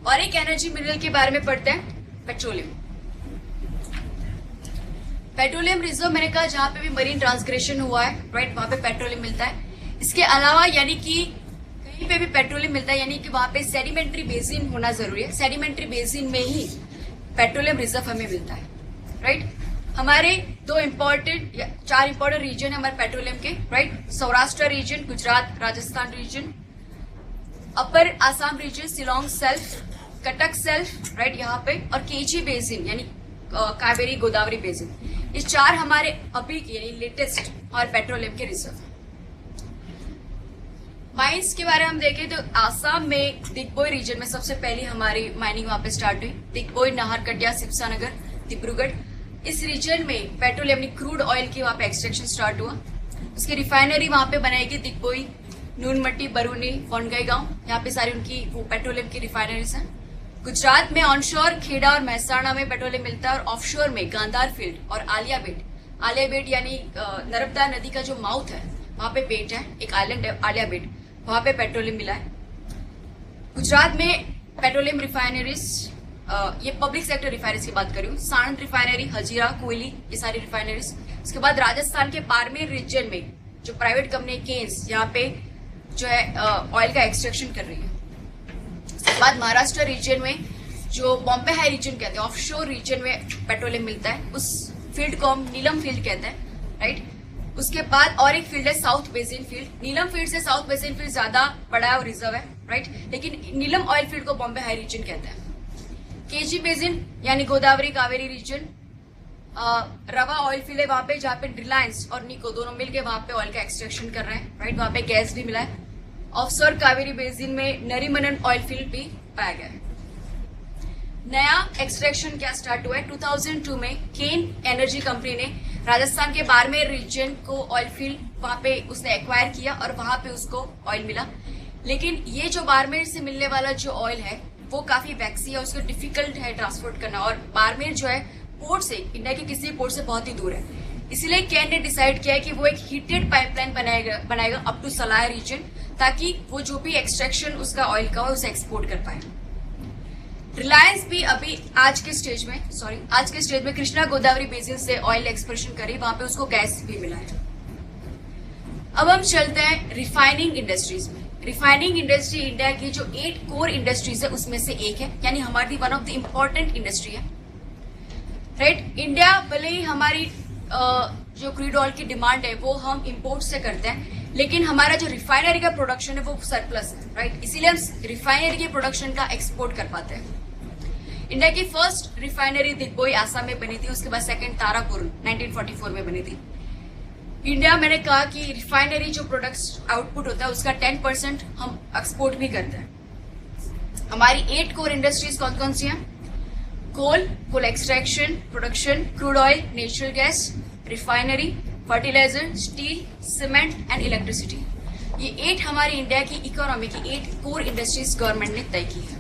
और एक energy mineral के बारे में पढ़ते हैं, पेट्रोलियम। पेट्रोलियम रिजर्व मैंने कहा जहां पे भी मरीन ट्रांसग्रेशन हुआ है, राइट, वहां पे पेट्रोलियम मिलता है। इसके अलावा यानी कि कहीं पे भी पेट्रोलियम मिलता है, यानी कि वहां पे सेडिमेंट्री बेसिन होना जरूरी है। सेडिमेंट्री बेसिन में ही पेट्रोलियम रिजर्व हमें मिलता है, राइट। हमारे चार इंपॉर्टेंट रीजन है हमारे पेट्रोलियम के, right. Saurashtra region, Gujarat Rajasthan region, upper Assam region, Shillong shelf, Cuttack shelf, right, यहाँ पे, और केजी बेसिन यानी कावेरी गोदावरी बेसिन। ये चार हमारे अभी के यानी लेटेस्ट और पेट्रोलियम के रिजर्व। माइंस के बारे में हम देखें तो आसाम में दिग्बोई रीजन में सबसे पहली हमारी माइनिंग वहां पे स्टार्ट हुई। दिग्बोई, नाहरकटिया, सिपसानगर, डिब्रूगढ़, इस रीजन में पेट्रोलियम क्रूड ऑयल की वहां पे एक्सट्रैक्शन स्टार्ट हुआ। उसकी रिफाइनरी वहां पे बनाएगी दिग्बोई, नूनमट्टी, बरूनी, बोनगाईगांव, यहाँ पे सारी उनकी वो पेट्रोलियम की रिफाइनरीज हैं। गुजरात में ऑनशोर खेड़ा और महसाणा में पेट्रोलियम मिलता है, और ऑफशोर में गांधार फील्ड और आलिया बेट यानी नर्मदा नदी का जो माउथ है वहां पे बेट है, एक आइलैंड है आलिया बेट, वहां पे पेट्रोलियम मिला है। गुजरात में पेट्रोलियम रिफाइनरीज, ये पब्लिक सेक्टर रिफाइनरीज की बात कर रही हूँ, साणंद रिफाइनरी, हजीरा, कोयली, ये सारी रिफाइनरीज। उसके बाद राजस्थान के बाड़मेर रीजन में जो प्राइवेट कंपनी केन्स यहाँ पे जो है ऑयल का एक्सट्रैक्शन कर रही है। उसके बाद महाराष्ट्र रीजन में जो बॉम्बे हाई रीजन कहते हैं, ऑफशोर रीजन में पेट्रोलियम मिलता है, उस फील्ड को हम नीलम फील्ड कहते हैं, राइट। उसके बाद और एक फील्ड है साउथ बेसिन फील्ड। नीलम फील्ड से साउथ बेसिन फील्ड ज्यादा बड़ा और रिजर्व है, राइट, लेकिन नीलम ऑयल फील्ड को बॉम्बे हाई रीजन कहते हैं। केजी बेसिन यानी गोदावरी कावेरी रीजन, रवा ऑयल फील्ड है वहां पे, जहां पे रिलायंस और निको दोनों मिलकर वहां पे ऑयल का एक्सट्रैक्शन कर रहे हैं, राइट, वहां पे गैस भी मिला है। ऑफशोर कावेरी बेसिन में नरीमनन ऑयल फील्ड भी पाया गया है। नया एक्सट्रैक्शन क्या स्टार्ट हुआ है 2002 में, केन एनर्जी कंपनी ने राजस्थान के बाड़मेर रीजन को ऑयल फील्ड वहां पे उसने एक्वायर किया और वहां पे उसको ऑयल मिला। लेकिन ये जो बाड़मेर से मिलने वाला जो ऑयल है वो काफी वैक्सी है, उसको डिफिकल्ट है ट्रांसपोर्ट करना, और बाड़मेर जो है पोर्ट से, इंडिया के किसी पोर्ट से बहुत ही दूर है। इसलिए केन ने डिसाइड किया है कि वो एक हीटेड पाइपलाइन बनाएगा अप टू सलाया रीजन, ताकि वो जो भी एक्सट्रैक्शन उसका ऑयल का हो उसे एक्सपोर्ट कर पाए। रिलायंस भी अभी आज के स्टेज में कृष्णा गोदावरी बेसिन से ऑयल एक्सप्लोरेशन करी, वहां पे उसको गैस भी मिला है। अब हम चलते हैं रिफाइनिंग इंडस्ट्रीज में। रिफाइनिंग इंडस्ट्री इंडिया की जो 8 कोर इंडस्ट्रीज है उसमें से एक है, यानी हमारी one of the important industry है, राइट। इंडिया भले ही हमारी जो क्रूड ऑयल की डिमांड है वो हम इंपोर्ट से करते हैं, लेकिन हमारा जो रिफाइनरी का प्रोडक्शन है वो सरप्लस है, राइट, इसीलिए हम रिफाइनरी के प्रोडक्शन का एक्सपोर्ट कर पाते हैं। इंडिया की फर्स्ट रिफाइनरी दिग्बोई आसाम में बनी थी, उसके बाद सेकंड तारापुर 1944 में बनी थी। इंडिया, मैंने कहा कि रिफाइनरी जो प्रोडक्ट्स आउटपुट होता है उसका 10% हम एक्सपोर्ट भी करते हैं। हमारी 8 कोर इंडस्ट्रीज कौन कौन सी हैं? Coal extraction, production, crude oil, natural gas, refinery, fertiliser, steel, cement and electricity. ये 8 हमारी इंडिया की इकोनॉमी की 8 कोर इंडस्ट्रीज गवर्नमेंट ने तय की है।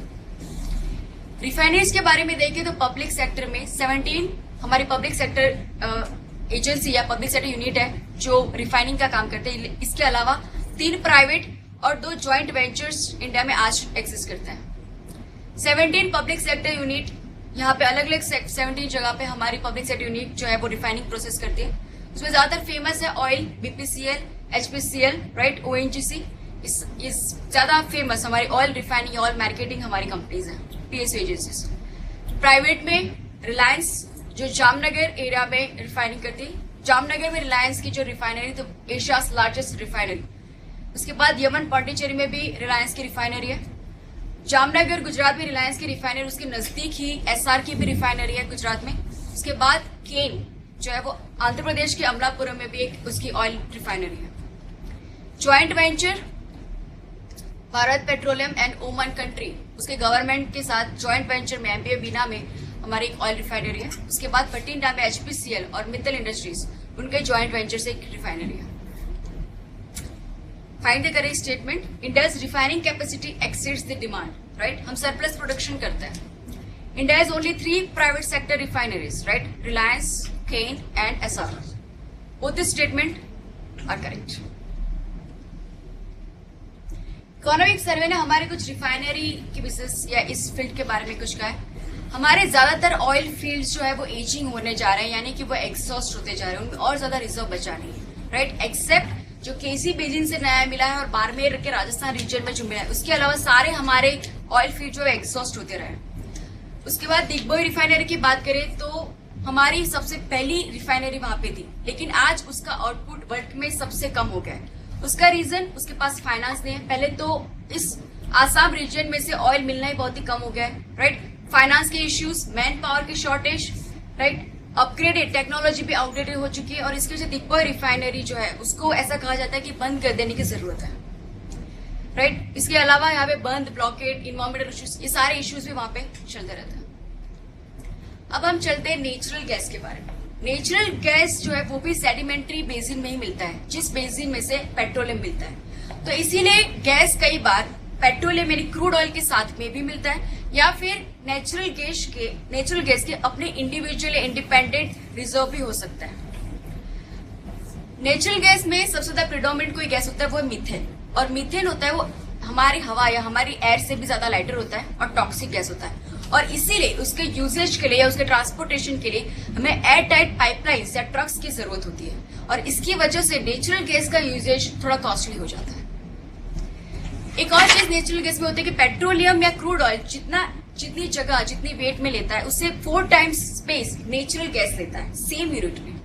रिफाइनरीज के बारे में देखें तो पब्लिक सेक्टर में 17 हमारी पब्लिक सेक्टर एजेंसी या पब्लिक सेक्टर यूनिट है जो रिफाइनिंग का काम करते हैं। इसके अलावा 3 प्राइवेट और 2 ज्वाइंट वेंचर्स इंडिया में आज एग्जिस्ट करते हैं। 17 पब्लिक सेक्टर यूनिट, यहाँ पे अलग अलग 17 जगह पे हमारी पब्लिक सेक्टर यूनिट जो है वो रिफाइनिंग प्रोसेस करती है। उसमें ज्यादातर फेमस है oil, BPCL, HPCL, right, ONGC, इस ज्यादा फेमस हमारी ऑयल रिफाइनिंग, ऑयल मार्केटिंग हमारी कंपनीज हैं, पीएसयू एजेंसीज। प्राइवेट में रिलायंस जो जामनगर एरिया में रिफाइनिंग करती है, जामनगर में रिलायंस की जो रिफाइनरी तो एशियाज लार्जेस्ट रिफाइनरी। उसके बाद यमन पांडिचेरी में भी रिलायंस की रिफाइनरी है। जामनगर गुजरात में रिलायंस की रिफाइनरी, उसके नजदीक ही एसआर की भी रिफाइनरी है गुजरात में। उसके बाद केन जो है वो आंध्र प्रदेश के अमलापुरम में भी एक उसकी ऑयल रिफाइनरी है। Joint venture Bharat petroleum and Oman country, उसके गवर्नमेंट के साथ ज्वाइंट वेंचर में एमपीए बीना में हमारी एक ऑयल रिफाइनरी है। उसके बाद बठिंडा में एचपीसीएल और मित्तल इंडस्ट्रीज, उनके ज्वाइंट वेंचर से एक रिफाइनरी है। Find the correct statement, India's refining capacity exceeds the demand, right, हम सरप्लस प्रोडक्शन करते हैं। India has only 3 private sector refineries, right, Reliance, Cairn and Essar. Both the statement are correct. Economic survey ने हमारे कुछ refinery के business या इस field के बारे में कुछ कहा है। हमारे ज्यादातर ऑयल फील्ड्स जो है वो एजिंग होने जा रहे हैं, यानी कि वो एग्जॉस्ट होते जा रहे हैं, उनमें और ज्यादा रिजर्व बचा नहीं है, राइट। एक्सेप्ट जो केसी बेसिन से नया मिला है और बाड़मेर के राजस्थान रीजन में जो मिला है, उसके अलावा सारे हमारे ऑयल फील्ड जो है एग्जॉस्ट होते रहे। उसके बाद दिग्बोई रिफाइनरी की बात करें तो हमारी सबसे पहली रिफाइनरी वहां पे थी, लेकिन आज उसका आउटपुट वर्ल्ड में सबसे कम हो गया है। उसका रीजन उसके पास फाइनेंस नहीं है। पहले तो इस आसाम रीजन में से ऑयल मिलना ही बहुत ही कम हो गया है, राइट। फाइनेंस के इश्यूज, मैन पावर की शॉर्टेज, राइट। अपग्रेडेड टेक्नोलॉजी भी आउटडेटेड हो चुकी है और इसकी वजह से दिग्बोई रिफाइनरी जो है उसको ऐसा कहा जाता है कि बंद कर देने की जरूरत है, राइट। इसके अलावा यहाँ पे बंद, ब्लॉकेड, इन्वायरमेंटल इश्यूज, ये सारे इश्यूज भी वहां पे चलते रहते हैं। अब हम चलते हैं नेचुरल गैस के बारे में। नेचुरल गैस जो है वो भी सेडिमेंट्री बेसिन में ही मिलता है, जिस बेसिन में से पेट्रोलियम मिलता है। तो इसीलिए गैस कई बार पेट्रोलियम यानी क्रूड ऑयल के साथ में भी मिलता है, या फिर नेचुरल गैस के अपने इंडिविजुअल इंडिपेंडेंट रिजर्व भी हो सकता है। नेचुरल गैस में सबसे ज्यादा प्रिडोमिनेंट कोई गैस होता है वो मीथेन, और मीथेन होता है वो हमारी हवा या हमारी एयर से भी ज्यादा लाइटर होता है और टॉक्सिक गैस होता है, और इसीलिए उसके यूजेज के लिए या उसके ट्रांसपोर्टेशन के लिए हमें एयर टाइट पाइपलाइंस या ट्रक्स की जरूरत होती है, और इसकी वजह से नेचुरल गैस का यूजेज थोड़ा कॉस्टली हो जाता है। एक और चीज नेचुरल गैस में होती है कि पेट्रोलियम या क्रूड ऑयल जितनी जगह जितनी वेट में लेता है उससे 4 टाइम्स स्पेस नेचुरल गैस लेता है सेम यूनिट में।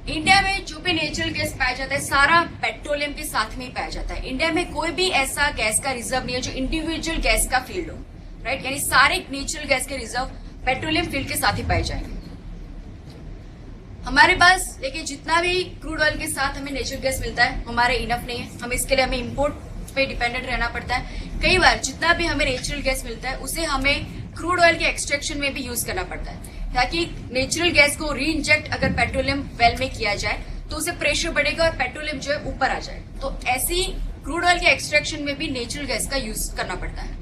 इंडिया में जो भी नेचुरल गैस पाया जाता है सारा पेट्रोलियम के साथ में ही पाया जाता है। इंडिया में कोई भी ऐसा गैस का रिजर्व नहीं है जो इंडिविजुअल गैस का फील्ड हो, राइट। यानी सारे नेचुरल गैस के रिजर्व पेट्रोलियम फील्ड के साथ ही पाए जाएंगे हमारे पास। लेकिन जितना भी क्रूड ऑयल के साथ हमें नेचुरल गैस मिलता है हमारे इनफ नहीं है, हम इसके लिए हमें इम्पोर्ट पे डिपेंडेंट रहना पड़ता है। कई बार जितना भी हमें नेचुरल गैस मिलता है उसे हमें क्रूड ऑयल के एक्सट्रैक्शन में भी यूज करना पड़ता है, ताकि नेचुरल गैस को री इंजेक्ट अगर पेट्रोलियम वेल में किया जाए तो उसे प्रेशर बढ़ेगा और पेट्रोलियम जो है ऊपर आ जाए। तो ऐसी क्रूड ऑयल के एक्सट्रैक्शन में भी नेचुरल गैस का यूज करना पड़ता है।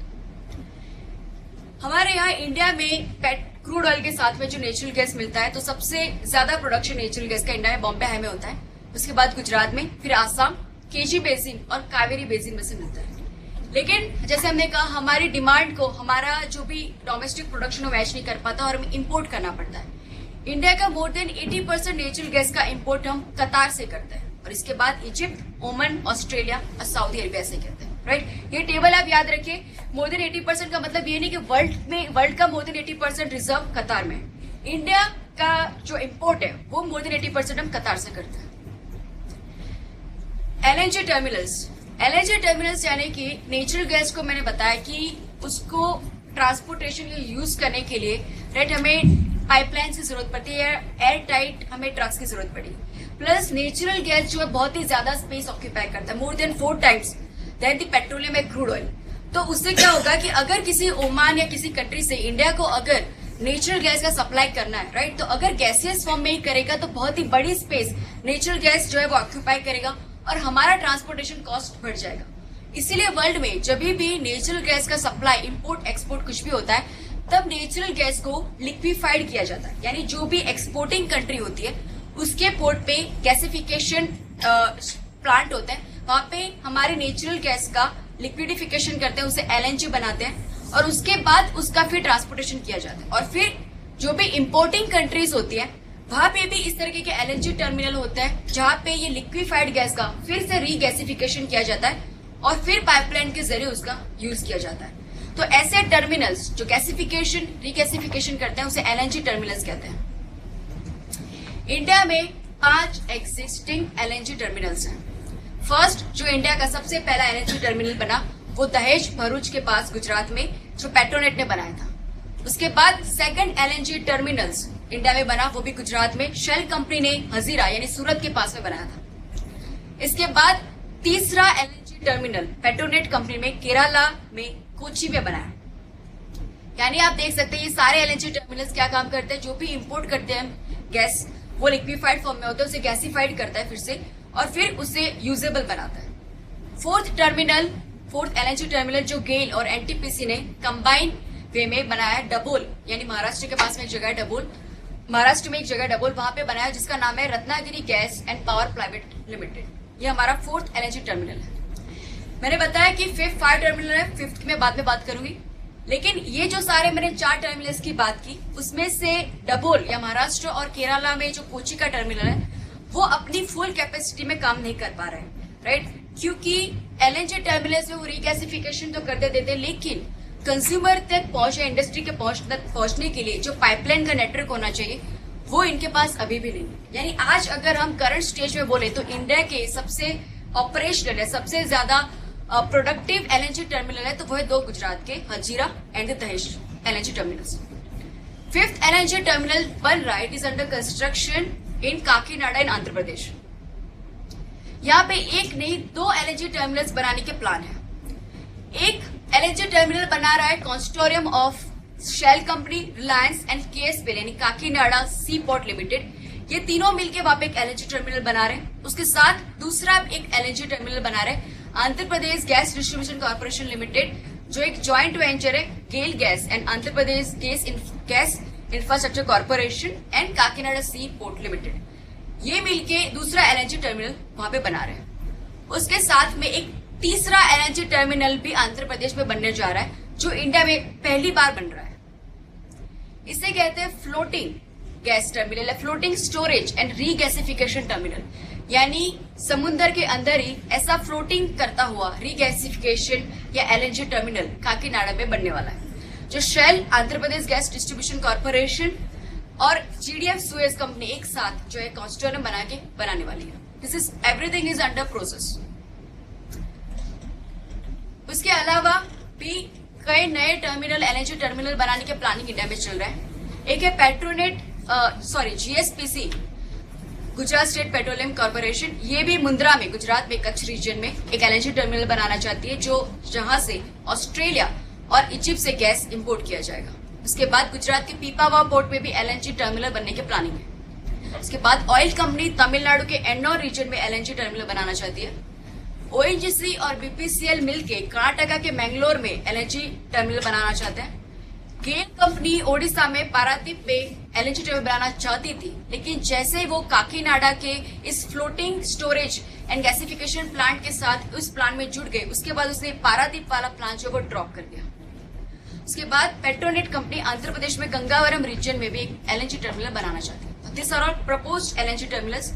हमारे यहाँ इंडिया में क्रूड ऑयल के साथ में जो नेचुरल गैस मिलता है तो सबसे ज्यादा प्रोडक्शन नेचुरल गैस का इंडिया में बॉम्बे हाई में होता है, उसके बाद गुजरात में, फिर आसाम, केजी बेसिन और कावेरी बेसिन में से मिलता है। लेकिन जैसे हमने कहा हमारी डिमांड को हमारा जो भी डोमेस्टिक प्रोडक्शन है मैच नहीं कर पाता और हमें इंपोर्ट करना पड़ता है। इंडिया का मोर देन 80% नेचुरल गैस का इंपोर्ट हम कतार से करते हैं, और इसके बाद इजिप्ट, ओमन, ऑस्ट्रेलिया और सऊदी अरेबिया से करते हैं, राइट। ये टेबल आप याद रखिए। मोर देन 80% का मतलब ये नहीं कि वर्ल्ड का मोर देन 80% रिजर्व कतार में। इंडिया का जो इंपोर्ट है वो मोर देन 80% हम कतार से करते हैं। एलएनजी टर्मिनल्स यानी कि नेचुरल गैस को मैंने बताया कि उसको ट्रांसपोर्टेशन के यूज करने के लिए, राइट, हमें पाइपलाइन की जरूरत पड़ती है, एयर टाइट हमें ट्रक्स की जरूरत पड़ी। प्लस नेचुरल गैस जो है बहुत ही ज्यादा स्पेस ऑक्यूपाई करता है, more than 4 times than the petroleum and crude oil. तो उससे क्या होगा कि अगर किसी ओमान या किसी कंट्री से इंडिया को अगर नेचुरल गैस का सप्लाई करना है, राइट, तो अगर गैसियस फॉर्म में ही करेगा तो बहुत ही बड़ी स्पेस नेचुरल गैस जो है वो ऑक्यूपाई करेगा और हमारा ट्रांसपोर्टेशन कॉस्ट बढ़ जाएगा। इसीलिए वर्ल्ड में जब भी नेचुरल गैस का सप्लाई, इंपोर्ट, एक्सपोर्ट कुछ भी होता है तब नेचुरल गैस को लिक्विफाइड किया जाता है, यानी जो भी एक्सपोर्टिंग कंट्री होती है उसके पोर्ट पे गैसिफिकेशन प्लांट होते हैं, वहां पे हमारे नेचुरल गैस का लिक्विडिफिकेशन करते हैं, उसे एलएनजी बनाते हैं और उसके बाद उसका फिर ट्रांसपोर्टेशन किया जाता है। और फिर जो भी इंपोर्टिंग कंट्रीज होती है वहां पे भी इस तरीके के एलएनजी टर्मिनल होते हैं जहां पे ये लिक्विफाइड गैस का फिर से रीगैसिफिकेशन किया जाता है और फिर पाइपलाइन के जरिए उसका यूज किया जाता है। तो ऐसे टर्मिनल्स जो गैसिफिकेशन, रीगैसिफिकेशन करते हैं उसे एलएनजी टर्मिनल्स कहते हैं। इंडिया में 5 एग्जिस्टिंग एलएनजी टर्मिनल्स हैं। फर्स्ट जो इंडिया का सबसे पहला एलएनजी टर्मिनल बना वो दहेज भरूच के पास गुजरात में जो पेट्रोनेट ने बनाया था। उसके बाद सेकंड एलएनजी टर्मिनल्स इंडिया में बना, वो भी गुजरात में शेल कंपनी ने हजीरा यानी सूरत के पास में बनाया था। इसके बाद तीसरा एलएनजी टर्मिनल पेट्रोनेट कंपनी में केरला में कोची में बनाया। यानी आप देख सकते हैं ये सारे एलएनजी टर्मिनल्स क्या काम करते हैं, जो भी इंपोर्ट करते हैं गैस वो लिक्विफाइड फॉर्म में होता है, उसे गैसिफाइड करता है फिर से और फिर उसे यूजेबल बनाता है। फोर्थ एलएनजी टर्मिनल जो गेल और एनटीपीसी ने कंबाइन वे में बनाया, डबोल यानी महाराष्ट्र के पास में एक जगह है डबोल, महाराष्ट्र में एक जगह डबोल, वहां पे बनाया जिसका नाम है Ratnagiri gas and power private limited. ये हमारा 4th एलएनजी टर्मिनल है। मैंने बताया कि फिफ्थ 5 टर्मिनल है, फिफ्थ की मैं बाद में बात करूंगी। लेकिन ये जो सारे मैंने 4 टर्मिनल्स की बात की, उसमें से डबोल या महाराष्ट्र और केरला में जो कोची का टर्मिनल है वो अपनी फुल कैपेसिटी में काम नहीं कर पा रहे हैं, राइट? क्योंकि एलएनजी टर्मिनल्स में वो रिगैसिफिकेशन तो करते देते, लेकिन कंज्यूमर तक पहुंचे, इंडस्ट्री के पहुंचने के लिए जो पाइपलाइन का नेटवर्क होना चाहिए वो इनके पास अभी भी नहीं। यानी आज अगर हम करंट स्टेज में बोले तो इंडिया के सबसे ऑपरेशनल है, सबसे ज्यादा प्रोडक्टिव एलएनजी टर्मिनल है तो वो है 2 गुजरात के, Hazira and Dahej LNG terminals. Fifth LNG terminal बन रहा है, it is under construction in Kakinada in Andhra Pradesh. यहाँ पे एक नहीं 2 एलएनजी टर्मिनल्स बनाने के प्लान है। एक एलएनजी टर्मिनल बना रहा है consortium of Shell company, Reliance and KSPL यानी काकीनाडा सी पोर्ट लिमिटेड। ये तीनों मिलकर वहां पे एक एलएनजी टर्मिनल बना रहे हैं। उसके साथ दूसरा एक एलएनजी टर्मिनल बना रहे हैं Andhra Pradesh gas distribution corporation limited, जो एक जॉइंट वेंचर है GAIL gas and Andhra Pradesh gas infrastructure corporation and Kakinada seaport limited. ये मिलके दूसरा एलएनजी टर्मिनल वहां पे बना रहे हैं। उसके साथ में एक तीसरा एलएनजी टर्मिनल भी आंध्र प्रदेश में बनने जा रहा है, जो इंडिया में पहली बार बन रहा है। इसे कहते हैं floating gas terminal, floating storage and regasification terminal. यानी समुद्र के अंदर ही ऐसा फ्लोटिंग करता हुआ रीगैसिफिकेशन या एलएनजी टर्मिनल काकीनाडा में बनने वाला है, जो shell, Andhra Pradesh gas distribution corporation और जीडीएफ सुएज कंपनी एक साथ जो है कंसोर्टियम बना के बनाने वाली है। This is everything is under process. उसके अलावा भी कई नए टर्मिनल, एलएनजी टर्मिनल बनाने के प्लानिंग इंडिया में चल रहा है। एक है Petronet GSPC, Gujarat state petroleum corporation. ये भी मुंद्रा में, गुजरात में, कच्छ रीजन में एक एलएनजी टर्मिनल बनाना चाहती है, जो जहां से ऑस्ट्रेलिया और इजिप्ट से गैस इंपोर्ट किया जाएगा। उसके बाद गुजरात के पीपावाव पोर्ट में भी एलएनजी टर्मिनल बनने के प्लानिंग है। उसके बाद ऑयल कंपनी तमिलनाडु के एन्नोर रीजन में एलएनजी टर्मिनल बनाना चाहती है। ओएनजीसी और बीपीसीएल मिलके कर्नाटका के मैंगलोर में एलएनजी टर्मिनल बनाना चाहते हैं। गेल कंपनी ओडिशा में पारादीप में एलएनजी टर्मिनल बनाना चाहती थी, लेकिन जैसे वो काकीनाडा के इस floating storage and gasification plant के साथ उस प्लांट में जुड़ गए, उसके बाद उसने पारादीप वाला प्लांट जो वो ड्रॉप कर दिया। उसके बाद पेट्रोनेट कंपनी आंध्र प्रदेश में गंगावरम रीजन में भी एक एलएनजी टर्मिनल बनाना चाहती है। This are all proposed LNG terminals.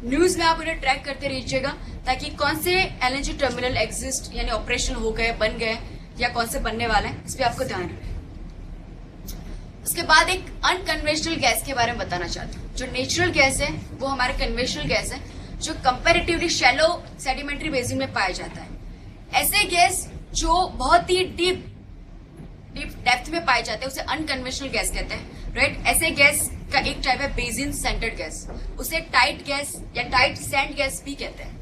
News में आप उन्हें ट्रैक करते रहिएगा ताकि कौन से एलएनजी टर्मिनल एग्जिस्ट यानी ऑपरेशन हो गए, बन गए या कौन से बनने वाले हैं, इस पर आपको ध्यान रहे। उसके बाद एक अनकन्वेंशनल गैस के बारे में बताना चाहती हूँ। जो नेचुरल गैस है वो हमारे कन्वेंशनल गैस है, जो कंपैरेटिवली शैलो सेडिमेंट्री बेसिन में पाया जाता है। ऐसे गैस जो बहुत ही डीप डेप्थ में पाए जाते हैं उसे अनकन्वेंशनल गैस कहते हैं, राइट? ऐसे गैस का एक टाइप है बेसिन सेंटर्ड गैस, उसे टाइट गैस या टाइट सैंड गैस भी कहते हैं,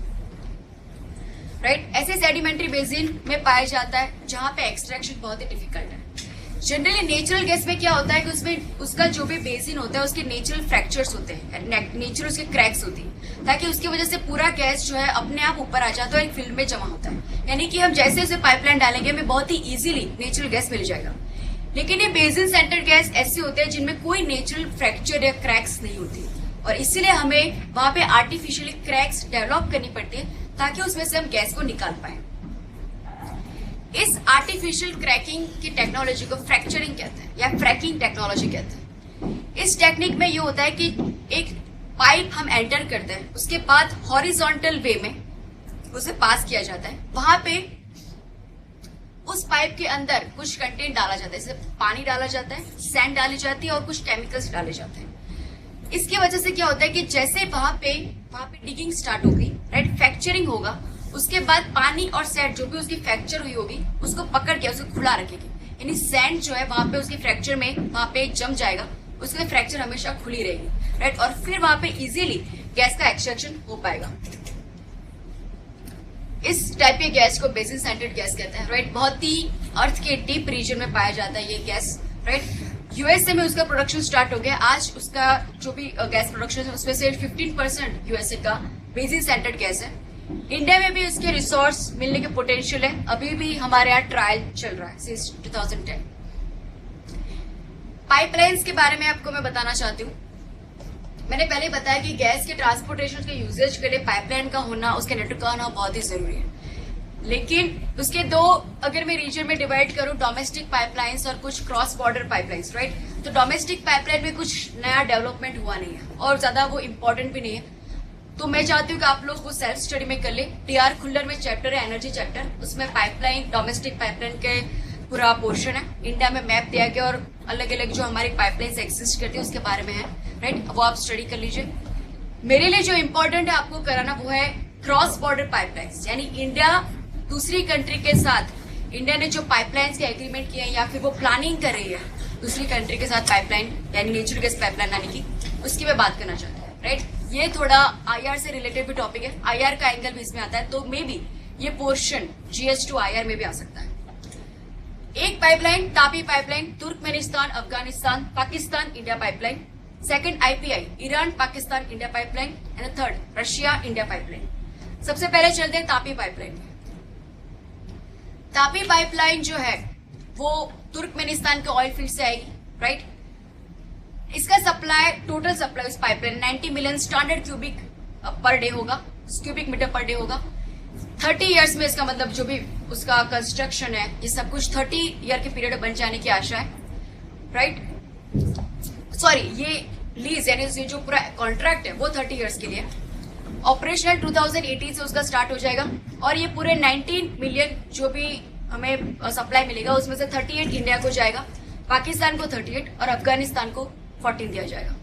राइट? ऐसे सेडिमेंट्री बेसिन में पाया जाता है जहां पे एक्सट्रैक्शन बहुत ही डिफिकल्ट है। जनरली नेचुरल गैस में क्या होता है कि उसमें उसका जो भी बेसिन होता है उसके नेचुरल फ्रैक्चर्स होते हैं, नेचुरल उसके क्रैक्स होती है, ताकि उसकी वजह से पूरा गैस जो है अपने आप ऊपर आ जाता है, एक फिल्म में जमा होता है। यानी कि हम जैसे उसे पाइपलाइन डालेंगे हमें बहुत ही इजीली नेचुरल गैस मिल जाएगा। लेकिन ये बेसिन सेंटर्ड गैस ऐसे होते हैं जिनमें कोई नेचुरल फ्रैक्चर या क्रैक्स नहीं होती, और इसीलिए हमें वहां पे आर्टिफिशियली क्रैक्स डेवलप करनी पड़ती है ताकि उसमें से हम गैस को निकाल पाए। इस आर्टिफिशियल क्रैकिंग की टेक्नोलॉजी को फ्रैक्चरिंग कहते हैं या फ्रैकिंग टेक्नोलॉजी कहते हैं। इस टेक्निक में ये होता है कि एक पाइप हम एंटर करते हैं, उसके बाद हॉरिजॉन्टल वे में उसे पास किया जाता है। वहां पे उस पाइप के अंदर कुछ कंटेंट डाला जाता है, जैसे पानी डाला जाता है, सैंड डाली जाती है और कुछ केमिकल्स डाले जाते हैं। इसकी वजह से क्या होता है कि जैसे वहां पे डिगिंग स्टार्ट होगी, राइट, फ्रैक्चरिंग होगा, उसके बाद पानी और सैंड जो भी उसकी फ्रैक्चर हुई होगी उसको पकड़ के उसे खुला रखेगी। यानी सैंड जो है वहां पे उसकी फ्रैक्चर में वहां पे जम जाएगा, उसकी फ्रैक्चर हमेशा खुली रहेगी, राइट, और फिर वहां पे इजीली गैस का एक्सट्रैक्शन हो पाएगा। इस टाइप के गैस को बेसिन सेंटर्ड गैस कहते हैं, राइट। बहुत ही अर्थ के डीप रीजन में पाया जाता है ये गैस, राइट। यूएसए में उसका प्रोडक्शन स्टार्ट हो गया। आज उसका जो भी गैस प्रोडक्शन है उसमें से 15% यूएसए का बेसिन सेंटर्ड गैस है। इंडिया में भी उसके रिसोर्स मिलने के पोटेंशियल है। अभी भी हमारे यहाँ ट्रायल चल रहा है सिंस 2010। पाइपलाइंस के बारे में आपको मैं बताना चाहती हूँ। मैंने पहले बताया कि गैस के ट्रांसपोर्टेशन के यूजेज के लिए पाइपलाइन का होना, उसके नेटवर्क का होना बहुत ही जरूरी है। लेकिन उसके दो अगर मैं रीजन में डिवाइड करूं, डोमेस्टिक पाइपलाइंस और कुछ क्रॉस बॉर्डर पाइपलाइंस, राइट। तो डोमेस्टिक पाइपलाइन में कुछ नया डेवलपमेंट हुआ नहीं है और ज्यादा वो इम्पोर्टेंट भी नहीं है। तो मैं चाहती हूँ कि आप लोग वो सेल्फ स्टडी में कर ले। टीआर खुल्लर में चैप्टर है एनर्जी चैप्टर, उसमें पाइपलाइन, डोमेस्टिक पाइपलाइन के पूरा पोर्शन है। इंडिया में मैप दिया गया और अलग अलग जो हमारी पाइपलाइंस एग्जिस्ट करती है उसके बारे में है, राइट। वो आप स्टडी कर लीजिए। मेरे लिए जो इम्पोर्टेंट है आपको कराना वो है क्रॉस बॉर्डर पाइपलाइंस, यानी इंडिया दूसरी कंट्री के साथ, इंडिया ने जो पाइपलाइंस के एग्रीमेंट किए हैं या फिर वो प्लानिंग कर रही है दूसरी कंट्री के साथ पाइपलाइन यानी नेचुरल गैस पाइपलाइन लाने की, उसकी मैं बात करना चाहती हूँ, राइट। ये थोड़ा आईआर से रिलेटेड भी टॉपिक है, आईआर का एंगल भी इसमें आता है, तो मे बी ये पोर्शन जीएस टू आईआर में भी आ सकता है। एक pipeline Tapi pipeline, Turkmenistan Afghanistan Pakistan India pipeline. Second IPI, Iran Pakistan India pipeline. And third Russia India pipeline. सबसे पहले चलते हैं तापी पाइपलाइन। तापी पाइपलाइन जो है वो तुर्कमेनिस्तान के ऑयल फील्ड से आएगी, राइट। इसका सप्लाई, टोटल सप्लाई उस pipeline 90 million standard cubic per day होगा, क्यूबिक मीटर पर डे होगा। 30 इयर्स में इसका मतलब जो भी उसका कंस्ट्रक्शन है ये सब कुछ 30 ईयर के पीरियड में बन जाने की आशा है, राइट। सॉरी, ये लीज यानी जो पूरा कॉन्ट्रैक्ट है वो 30 इयर्स के लिए। ऑपरेशनल 2018 से उसका स्टार्ट हो जाएगा और ये पूरे 19 मिलियन जो भी हमें सप्लाई मिलेगा उसमें से 38 इंडिया को जाएगा, पाकिस्तान को 38 और अफगानिस्तान को 14 दिया जाएगा।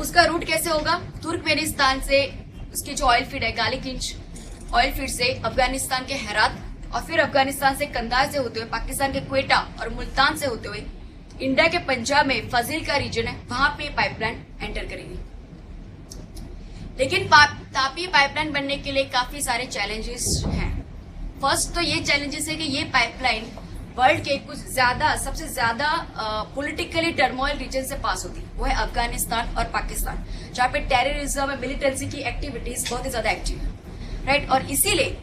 उसका रूट कैसे होगा? तुर्कमेनिस्तान से उसकी जो ऑयल फील्ड है गालिकिंच ऑयल फील्ड से अफगानिस्तान के हेरात और फिर अफगानिस्तान से कंधार से होते हुए पाकिस्तान के क्वेटा और मुल्तान से होते हुए इंडिया के पंजाब में फजील का रीजन है वहां पे पाइपलाइन एंटर करेगी। लेकिन तापी पाइपलाइन बनने के लिए काफी सारे चैलेंजेस हैं। फर्स्ट तो ये चैलेंजेस है कि ये पाइपलाइन वर्ल्ड के कुछ ज्यादा, सबसे ज्यादा पॉलिटिकली टर्मोइल रीजन से पास होती है, वो है अफगानिस्तान और पाकिस्तान, जहाँ पे टेररिज्म और मिलिटेंसी की एक्टिविटीज बहुत ही ज्यादा एक्टिव है, राइट। और इसीलिए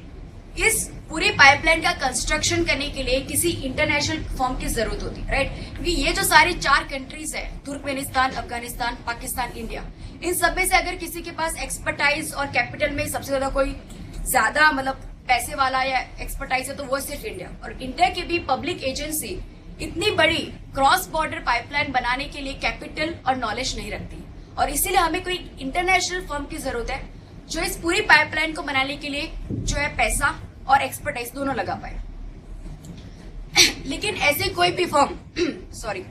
इस पूरी पाइपलाइन का कंस्ट्रक्शन करने के लिए किसी इंटरनेशनल फर्म की जरूरत होती है, राइट। क्योंकि ये जो सारी 4 कंट्रीज है, तुर्कमेनिस्तान, अफगानिस्तान, पाकिस्तान, इंडिया, इन सब में से अगर किसी के पास एक्सपर्टाइज और कैपिटल में सबसे ज्यादा कोई ज्यादा मतलब पैसे वाला या एक्सपर्टाइज है तो वो सिर्फ इंडिया। और इंडिया की भी पब्लिक एजेंसी इतनी बड़ी क्रॉस बॉर्डर पाइपलाइन बनाने के लिए कैपिटल और नॉलेज नहीं रखती और इसीलिए हमें कोई इंटरनेशनल फर्म की जरूरत है जो इस पूरी पाइपलाइन को बनाने के लिए जो है पैसा और एक्सपर्टाइज दोनों लगा पाए। लेकिन ऐसे कोई भी फर्म सॉरी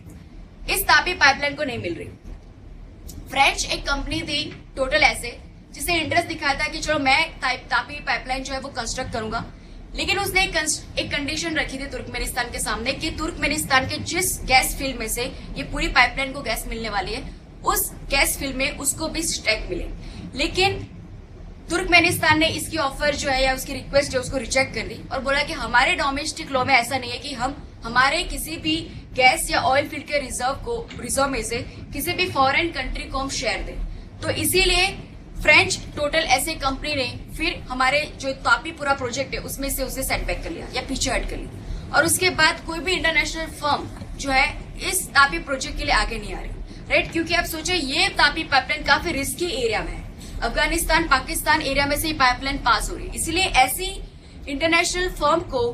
इस तापी पाइपलाइन को नहीं मिल रही। फ्रेंच एक कंपनी थी टोटल ऐसे, जिसे इंटरेस्ट दिखाया था कि चलो मैं तापी पाइपलाइन जो है वो कंस्ट्रक्ट करूंगा, लेकिन उसने एक कंडीशन रखी थी तुर्कमेनिस्तान के सामने कि तुर्कमेनिस्तान के जिस गैस फील्ड में से ये पूरी पाइपलाइन को गैस मिलने वाली है उस गैस फील्ड में उसको भी स्टेक मिले। लेकिन तुर्कमेनिस्तान ने इसकी ऑफर जो है या उसकी रिक्वेस्ट है उसको रिजेक्ट कर दी और बोला कि हमारे डोमेस्टिक लॉ में ऐसा नहीं है कि हम हमारे किसी भी गैस या ऑयल फील्ड के रिजर्व में से किसी भी फॉरेन कंट्री को हम शेयर दें। तो इसीलिए फ्रेंच टोटल ऐसे कंपनी ने फिर हमारे जो तापी पूरा प्रोजेक्ट है उसमें से उसे सेटबैक कर लिया या पीछे हट कर लिया और उसके बाद कोई भी इंटरनेशनल फर्म जो है इस तापी प्रोजेक्ट के लिए आगे नहीं आ रही, राइट। क्योंकि आप सोचिए ये तापी पाइपलाइन काफी रिस्की एरिया में है, अफगानिस्तान पाकिस्तान एरिया में से ये पाइपलाइन पास हो रही है, इसलिए ऐसी इंटरनेशनल फर्म को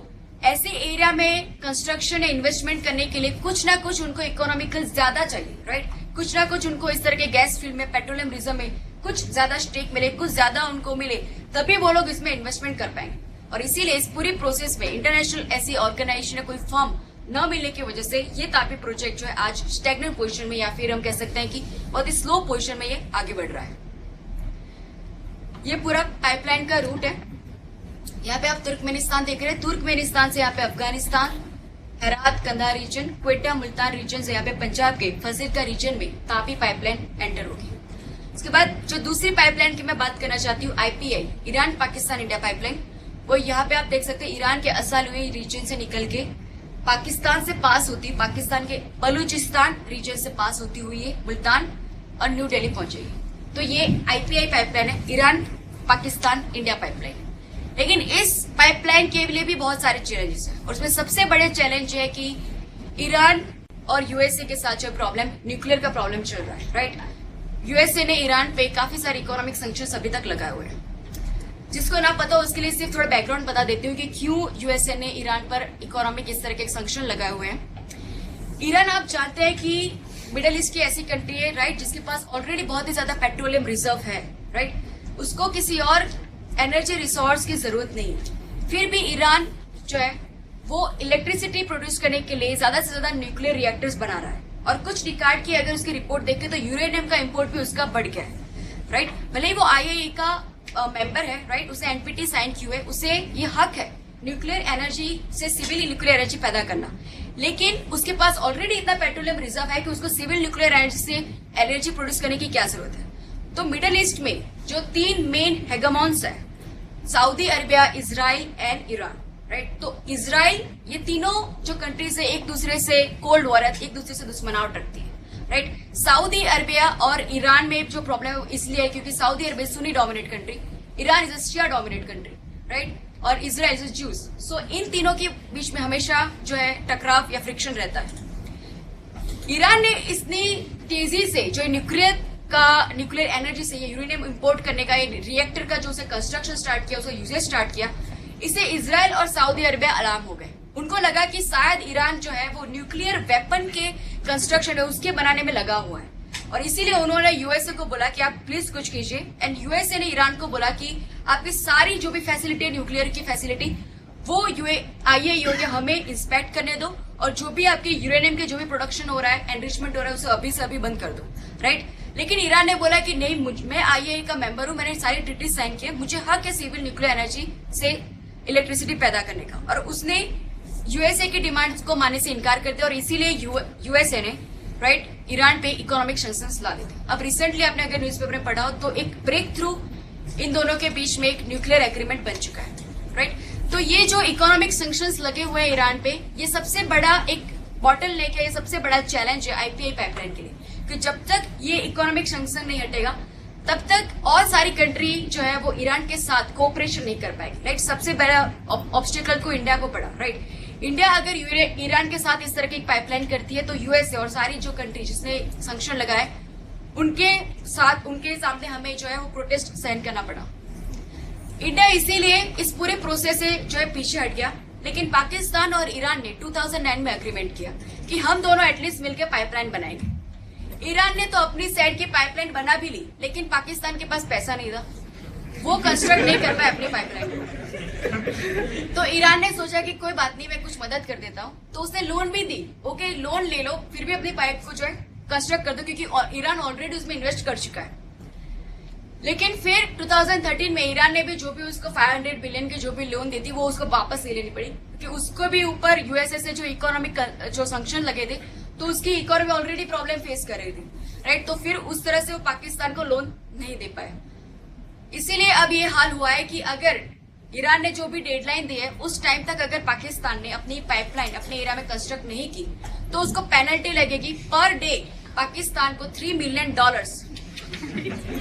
ऐसे एरिया में कंस्ट्रक्शन या इन्वेस्टमेंट करने के लिए कुछ ना कुछ उनको इकोनॉमिकल ज्यादा चाहिए, राइट। कुछ ना कुछ उनको इस तरह के गैस फील्ड में, पेट्रोलियम रिजर्व में कुछ ज्यादा स्टेक मिले, कुछ ज्यादा उनको मिले, तभी वो लोग इसमें इन्वेस्टमेंट कर पाएंगे। और इसीलिए इस पूरी प्रोसेस में इंटरनेशनल ऐसी ऑर्गेनाइजेशन या कोई फर्म न मिलने की वजह से ये तापी प्रोजेक्ट जो है आज स्टैग्नेंट पोजीशन में या फिर हम कह सकते हैं कि बहुत ही स्लो पोजीशन में ये आगे बढ़ रहा है। ये पूरा पाइपलाइन का रूट है। यहाँ पे आप तुर्कमेनिस्तान देख रहे हैं, तुर्कमेनिस्तान से यहाँ पे अफगानिस्तान, हेरात कंधार रीजन, क्वेटा मुल्तान रीजन से यहाँ पे पंजाब के फजील का रीजन में तापी पाइपलाइन एंटर होगी। उसके बाद जो दूसरी पाइपलाइन की मैं बात करना चाहती हूँ IPI, Iran Pakistan India pipeline, वो यहाँ पे आप देख सकते हैं ईरान के असालुई रीजन से निकल के पाकिस्तान से पास होती, पाकिस्तान के बलूचिस्तान रीजन से पास होती हुई है मुल्तान और न्यू दिल्ली पहुंचेगी। तो ये आईपीआई पाइपलाइन है, ईरान पाकिस्तान इंडिया पाइपलाइन। लेकिन इस पाइपलाइन के लिए भी बहुत सारे चैलेंजेस हैं और उसमें सबसे बड़े चैलेंज है कि ईरान और यूएसए के साथ जो प्रॉब्लम, न्यूक्लियर का प्रॉब्लम चल रहा है, राइट। यूएसए ने ईरान पे काफी सारे इकोनॉमिक सैंक्शंस अभी तक लगाए हुए हैं। जिसको ना पता उसके लिए सिर्फ थोड़ा बैकग्राउंड बता देती हूँ कि क्यों यूएसए ने ईरान पर इकोनॉमिक इस तरह के संक्शन लगाए हुए हैं। ईरान आप जानते हैं कि मिडिल ईस्ट की ऐसी कंट्री है, राइट, जिसके पास ऑलरेडी बहुत ही ज्यादा पेट्रोलियम रिजर्व है, राइट, उसको किसी और एनर्जी रिसोर्स की जरूरत नहीं है। फिर भी ईरान जो है वो इलेक्ट्रिसिटी प्रोड्यूस करने के लिए ज्यादा से ज्यादा न्यूक्लियर रिएक्टर्स बना रहा है, और कुछ डिकार्ड की अगर उसकी रिपोर्ट देखें तो यूरेनियम का इंपोर्ट भी उसका बढ़ गया है, राइट। भले ही वो आईएई का मेंबर है, राइट, उसे एनपीटी साइन की हुए, उसे ये हक है न्यूक्लियर एनर्जी से सिविल न्यूक्लियर एनर्जी पैदा करना, लेकिन उसके पास ऑलरेडी इतना पेट्रोलियम रिजर्व है कि उसको सिविल न्यूक्लियर एनर्जी से एनर्जी प्रोड्यूस करने की क्या जरूरत है। तो मिडिल ईस्ट में जो 3 मेन हेगमॉन्स है, Saudi Arabia, Israel and Iran, right. तो इजराइल, ये तीनों जो कंट्रीज है एक दूसरे से कोल्ड वॉर है, एक दूसरे से दुश्मनावट रखती है, राइट। सऊदी अरेबिया और ईरान में जो प्रॉब्लम है इसलिए है क्योंकि Saudi Arabia Sunni dominate country, Iran is a Shia dominate country, right, और इजराइल इज ज्यूज। सो इन तीनों के बीच में हमेशा जो है टकराव या फ्रिक्शन रहता है। ईरान ने इतनी तेजी से जो न्यूक्लियर एनर्जी से ये यूरेनियम इंपोर्ट करने का रिएक्टर का जो उसे कंस्ट्रक्शन स्टार्ट किया, उसका यूजेज स्टार्ट किया, इससे इजराइल और सऊदी अरेबिया अलार्म हो गए। उनको लगा कि शायद ईरान जो है वो न्यूक्लियर वेपन के कंस्ट्रक्शन है उसके बनाने में लगा हुआ है, और इसीलिए उन्होंने यूएसए को बोला कि आप प्लीज कुछ कीजिए, एंड यूएसए ने ईरान को बोला कि आपकी सारी जो भी फैसिलिटी है न्यूक्लियर की फैसिलिटी वो आईएईओ के हमें इंस्पेक्ट करने दो, और जो भी आपके यूरेनियम के जो भी प्रोडक्शन हो रहा है, एनरिचमेंट हो रहा है, उसे अभी से अभी बंद कर दो, राइट। लेकिन ईरान ने बोला कि नहीं, मैं आईएई का मेंबर हूं, मैंने सारी ट्रीटी साइन किए, मुझे हक है सिविल न्यूक्लियर एनर्जी से इलेक्ट्रिसिटी पैदा करने का, और उसने यूएसए की डिमांड्स को मानने से इनकार कर दिया, और इसीलिए यूएसए ने, राइट, ईरान पे इकोनॉमिक सैंक्शंस ला दिए। अब रिसेंटली आपने अगर न्यूज़पेपर में पढ़ा हो तो एक ब्रेक थ्रू इन दोनों के बीच में एक न्यूक्लियर एग्रीमेंट बन चुका है, राइट। तो ये जो इकोनॉमिक सैंक्शंस लगे हुए हैं ईरान पे, ये सबसे बड़ा एक बॉटल नेक है, ये सबसे बड़ा चैलेंज है आईपीआई पाइपलाइन के लिए, कि जब तक ये इकोनॉमिक सैंक्शन नहीं हटेगा तब तक और सारी कंट्री जो है वो ईरान के साथ कोऑपरेशन नहीं कर पाएगी, राइट। सबसे बड़ा ऑब्स्टिकल को इंडिया को पड़ा, राइट। इंडिया अगर ईरान के साथ इस तरह की पाइपलाइन करती है तो यूएसए और सारी जो कंट्री जिसने सैंक्शन लगाए उनके सामने हमें जो है वो प्रोटेस्ट सहन करना पड़ा। इंडिया इसीलिए इस पूरे प्रोसेस से जो है पीछे हट गया, लेकिन पाकिस्तान और ईरान ने 2009 में एग्रीमेंट किया कि हम दोनों एटलीस्ट मिलकर पाइपलाइन बनाएंगे। ईरान ने तो अपनी साइड की पाइपलाइन बना भी ली, लेकिन पाकिस्तान के पास पैसा नहीं था, वो कंस्ट्रक्ट नहीं कर पाए अपनी पाइपलाइन। तो ईरान ने सोचा कि कोई बात नहीं, मैं कुछ मदद कर देता हूँ, तो उसने लोन भी दी, ओके लोन ले लो, फिर भी अपनी पाइप को जो है कंस्ट्रक्ट कर दो, क्योंकि ईरान ऑलरेडी उसमें इन्वेस्ट कर चुका है। लेकिन फिर 2013 में ईरान ने भी जो भी उसको 500 बिलियन की जो भी लोन दी थी वो उसको वापस ले लेनी पड़ी, क्योंकि उसको भी ऊपर यूएसए से जो इकोनॉमिक जो सैंक्शन लगे थे तो उसकी इकोनॉमी ऑलरेडी प्रॉब्लम फेस कर रही थी, राइट। तो फिर उस तरह से वो पाकिस्तान को लोन नहीं दे पाए। इसीलिए अब ये हाल हुआ है कि अगर ईरान ने जो भी डेडलाइन दी है उस टाइम तक अगर पाकिस्तान ने अपनी पाइपलाइन अपने एरिया में कंस्ट्रक्ट नहीं की तो उसको पेनल्टी लगेगी, पर डे पाकिस्तान को $3 मिलियन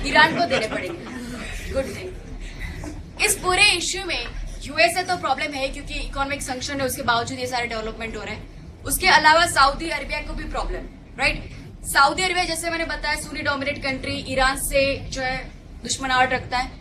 ईरान को देने पड़ेंगे। Good thing. इस पूरे इश्यू में यूएसए तो प्रॉब्लम है क्योंकि इकोनॉमिक सैंक्शन है, उसके बावजूद ये सारे डेवलपमेंट हो रहे हैं। उसके अलावा सऊदी अरेबिया को भी प्रॉब्लम, राइट। सऊदी अरेबिया जैसे मैंने बताया सुन्नी डोमिनेट कंट्री, ईरान से जो है दुश्मनाहट रखता है,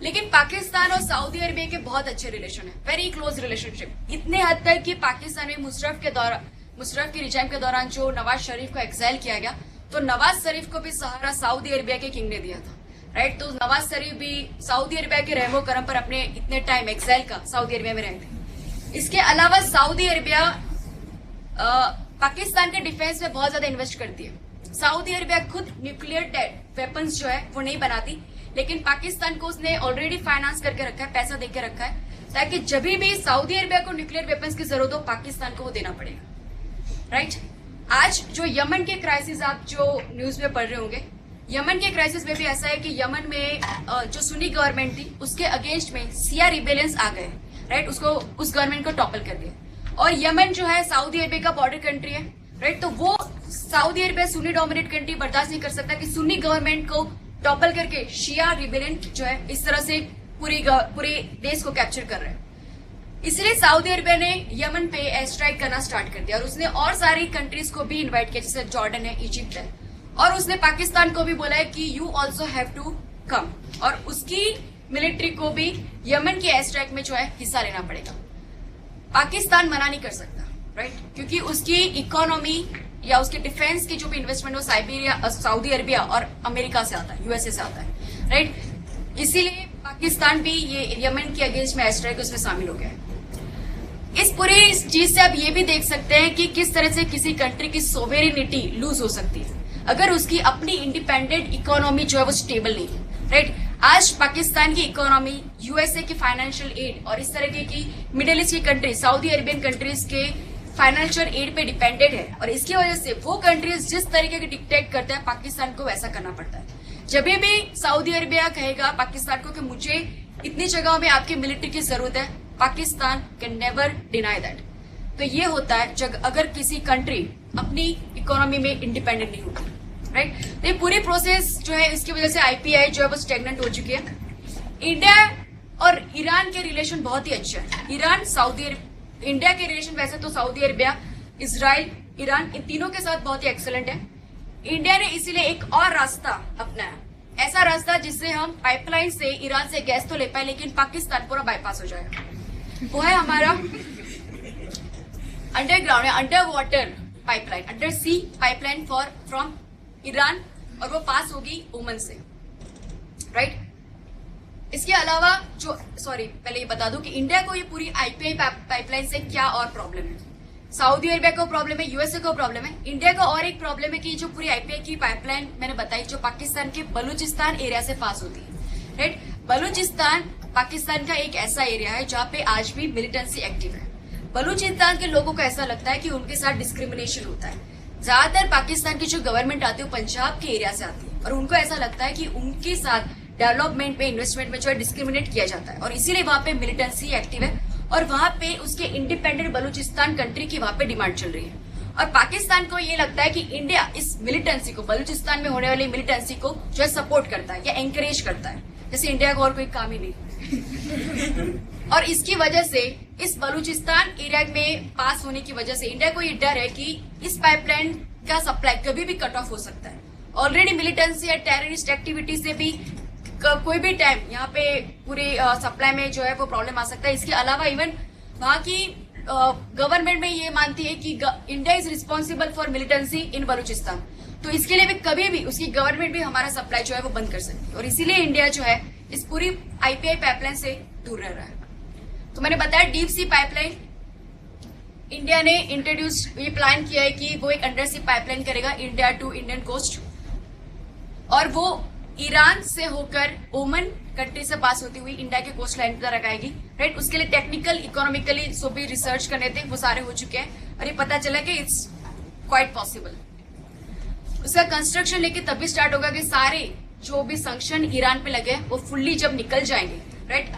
लेकिन पाकिस्तान और सऊदी अरेबिया के बहुत अच्छे रिलेशन है, वेरी क्लोज रिलेशनशिप, इतने हद तक कि पाकिस्तान में मुशर्रफ के रिजाइम के दौरान जो नवाज शरीफ को एक्साइल किया गया तो नवाज शरीफ को भी सहारा सऊदी अरेबिया के किंग ने दिया था, राइट। तो नवाज शरीफ भी सऊदी अरेबिया के रहमो करम पर अपने इतने टाइम एक्साइल का सऊदी अरेबिया में रहे थे। इसके अलावा सऊदी अरेबिया पाकिस्तान के डिफेंस में बहुत ज्यादा इन्वेस्ट करती है। सऊदी अरेबिया खुद न्यूक्लियर वेपन्स जो है वो नहीं बनाती, लेकिन पाकिस्तान को उसने ऑलरेडी फाइनेंस करके रखा है, पैसा देके रखा है, ताकि जब भी सऊदी अरेबिया को न्यूक्लियर वेपन्स की जरूरत हो पाकिस्तान को वो देना पड़ेगा, राइट। आज जो यमन के क्राइसिस आप जो न्यूज में पढ़ रहे होंगे, यमन के क्राइसिस में भी ऐसा है कि यमन में जो सुन्नी गवर्नमेंट थी उसके अगेंस्ट में शिया रिबेलियंस आ गए, राइट। उस गवर्नमेंट को टॉपल कर दिया, और यमन जो है सऊदी अरेबिया का बॉर्डर कंट्री है, राइट। तो वो Saudi Arabia Sunni dominate country बर्दाश्त नहीं कर सकता कि सुन्नी गवर्नमेंट को टॉपल करके शिया रिबेलियन जो है इस तरह से पूरे देश को कैप्चर कर रहे हैं। इसलिए सऊदी अरेबिया ने यमन पे एयर स्ट्राइक करना स्टार्ट कर दिया, और उसने और सारी कंट्रीज को भी इन्वाइट किया, जैसे जॉर्डन है, इजिप्ट है, और उसने पाकिस्तान को भी बोला है कि you also have to come. और उसकी मिलिट्री को भी यमन के एयर स्ट्राइक में जो है हिस्सा लेना पड़ेगा। पाकिस्तान मना नहीं कर सकता, राइट, क्योंकि उसकी इकोनॉमी या उसके डिफेंस की जो भी इन्वेस्टमेंट वो साइबेरिया, सऊदी अरेबिया और अमेरिका से आता है, यूएसए से आता है, राइट। इसीलिए पाकिस्तान भी ये यमन के अगेंस्ट में एयर स्ट्राइक उसमें शामिल हो गया है। इस पूरी चीज से आप ये भी देख सकते हैं कि किस तरह से किसी कंट्री की सोवेरेनिटी लूज हो सकती है अगर उसकी अपनी इंडिपेंडेंट इकोनॉमी जो है वो स्टेबल नहीं है, राइट। आज पाकिस्तान की इकोनॉमी यूएसए की फाइनेंशियल एड और इस तरह की मिडिल ईस्ट की कंट्री, सऊदी अरेबियन कंट्रीज के फाइनेंशियल एड पे डिपेंडेंट है और इसकी वजह से वो कंट्रीज जिस तरीके के डिक्टेट करते हैं पाकिस्तान को वैसा करना पड़ता है। जब भी सऊदी अरेबिया कहेगा पाकिस्तान को कि मुझे इतनी जगहों में आपकी मिलिट्री की जरूरत है, Pakistan can never deny that. तो ये होता है जब अगर किसी कंट्री अपनी इकोनॉमी में इंडिपेंडेंट नहीं होती, राइट। तो ये पूरी प्रोसेस जो है इसकी वजह से आईपीआई जो है वो स्टेगनेंट हो चुकी है। इंडिया और ईरान के रिलेशन बहुत ही अच्छे हैं। इंडिया के रिलेशन वैसे तो सऊदी अरेबिया, इजराइल, ईरान इन तीनों के साथ बहुत ही एक्सेलेंट है। इंडिया ने इसीलिए एक और रास्ता अपनाया, ऐसा रास्ता जिससे हम पाइपलाइन से ईरान से गैस तो ले पाए लेकिन पाकिस्तान पूरा बाईपास हो जाएगा। वो है हमारा अंडरग्राउंड या under water pipeline, under C pipeline from Iran, और वो पास होगी ओमन से, राइट। इसके अलावा पहले ये बता दूं कि इंडिया को ये पूरी आईपीआई पाइपलाइन से क्या और प्रॉब्लम है। सऊदी अरेबिया को प्रॉब्लम है, यूएसए को प्रॉब्लम है, इंडिया को और एक प्रॉब्लम है कि जो पूरी आईपीआई की पाइपलाइन मैंने बताई जो पाकिस्तान के बलूचिस्तान एरिया से पास होती है, राइट। बलूचिस्तान पाकिस्तान का एक ऐसा एरिया है जहाँ पे आज भी मिलिटेंसी एक्टिव है। बलूचिस्तान के लोगों को ऐसा लगता है कि उनके साथ डिस्क्रिमिनेशन होता है। ज्यादातर पाकिस्तान की जो गवर्नमेंट आती है वो पंजाब के एरिया से आती है और उनको ऐसा लगता है कि उनके साथ डेवलपमेंट में, इन्वेस्टमेंट में जो है डिस्क्रिमिनेट किया जाता है और इसीलिए वहां पे मिलिटेंसी एक्टिव है और वहां पे उसके इंडिपेंडेंट बलूचिस्तान कंट्री की वहां पे डिमांड चल रही है। और पाकिस्तान को ये लगता है कि इंडिया इस मिलिटेंसी को, बलूचिस्तान में होने वाली मिलिटेंसी को जो है सपोर्ट करता है या एंकरेज करता है, जैसे इंडिया को और कोई काम ही नहीं। और इसकी वजह से इस बलूचिस्तान एरिया में पास होने की वजह से इंडिया को ये डर है कि इस पाइपलाइन का सप्लाई कभी भी कट ऑफ हो सकता है। ऑलरेडी मिलिटेंसी या टेररिस्ट एक्टिविटी से भी कोई भी टाइम यहाँ पे पूरे सप्लाई में जो है वो प्रॉब्लम आ सकता है। इसके अलावा इवन वहां की गवर्नमेंट में ये मानती है कि India is responsible for militancy in Balochistan, तो इसके लिए भी कभी भी उसकी गवर्नमेंट भी हमारा सप्लाई जो है वो बंद कर सकती है और इसीलिए इंडिया जो है इस पूरी आईपीआई पाइपलाइन से दूर रह रहा है। तो मैंने बताया डीप सी पाइपलाइन इंडिया ने इंट्रोड्यूस, ये प्लान किया है कि वो एक अंडर सी पाइपलाइन करेगा इंडिया टू इंडियन कोस्ट और वो ईरान से होकर ओमन कंट्री से पास होती हुई इंडिया के कोस्ट लाइन पर आएगी, राइट। उसके लिए टेक्निकल, इकोनॉमिकली जो भी रिसर्च करने थे वो सारे हो चुके हैं और ये पता चला कि इट्स क्वाइट पॉसिबल। उसका कंस्ट्रक्शन लेके तभी स्टार्ट होगा कि सारे जो भी सैंक्शन ईरान पे लगे वो फुल्ली जब निकल जाएंगे, राइट,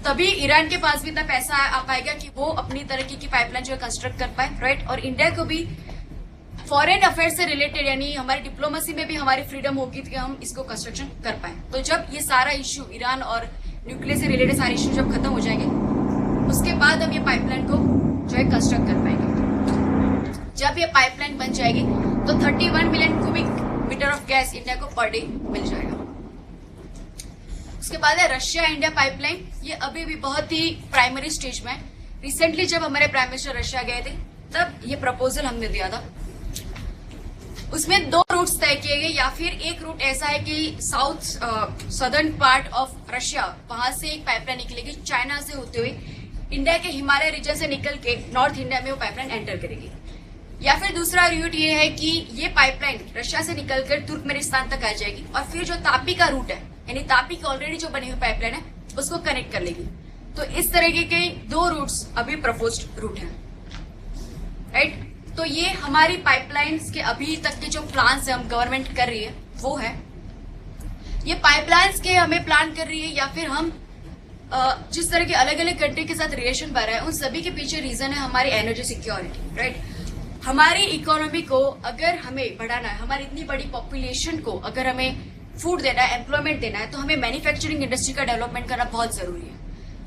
तभी ईरान के पास भी इतना पैसा आ पाएगा कि वो अपनी तरक्की की पाइपलाइन जो है कंस्ट्रक्ट कर पाए, राइट। और इंडिया को भी फॉरेन अफेयर से रिलेटेड यानी हमारी डिप्लोमेसी में भी हमारी फ्रीडम होगी कि हम इसको कंस्ट्रक्शन कर पाए। तो जब ये सारा इश्यू ईरान और न्यूक्लियर से रिलेटेड सारे इश्यू जब खत्म हो जाएंगे उसके बाद हम ये पाइपलाइन को जो है कंस्ट्रक्ट कर पाएंगे। जब ये पाइपलाइन बन जाएगी तो 31 million cubic metre of gas India को पर डे मिल जाएगा। उसके बाद है रशिया इंडिया पाइपलाइन, ये अभी भी बहुत ही प्राइमरी स्टेज में है। रिसेंटली जब हमारे प्राइम मिनिस्टर रशिया गए थे तब ये प्रपोजल हमने दिया था। उसमें 2 रूट्स तय किए गए, या फिर एक रूट ऐसा है कि सदर्न पार्ट ऑफ रशिया वहां से एक पाइपलाइन निकलेगी चाइना से होते हुए इंडिया के हिमालय रीजन से निकल के नॉर्थ इंडिया में वो पाइपलाइन एंटर करेगी। या फिर दूसरा रूट ये है कि ये पाइपलाइन रशिया से निकलकर तुर्कमेनिस्तान तक आ जाएगी और फिर जो तापी का रूट है यानी तापी की ऑलरेडी जो बनी हुई पाइपलाइन है उसको कनेक्ट कर लेगी। तो इस तरीके के 2 रूट्स अभी प्रपोज्ड रूट हैं, राइट। तो ये हमारी पाइपलाइंस के अभी तक के जो प्लान्स है हम गवर्नमेंट कर रही है वो है। ये पाइपलाइंस के हमें प्लान कर रही है या फिर हम जिस तरह के अलग अलग कंट्री के साथ रिलेशन बढ़ रहा है उन सभी के पीछे रीजन है हमारी एनर्जी सिक्योरिटी, राइट। हमारी इकोनॉमी को अगर हमें बढ़ाना है, हमारी इतनी बड़ी पॉपुलेशन को अगर हमें फूड देना है, एम्प्लॉयमेंट देना है, तो हमें मैन्युफैक्चरिंग इंडस्ट्री का डेवलपमेंट करना बहुत जरूरी है,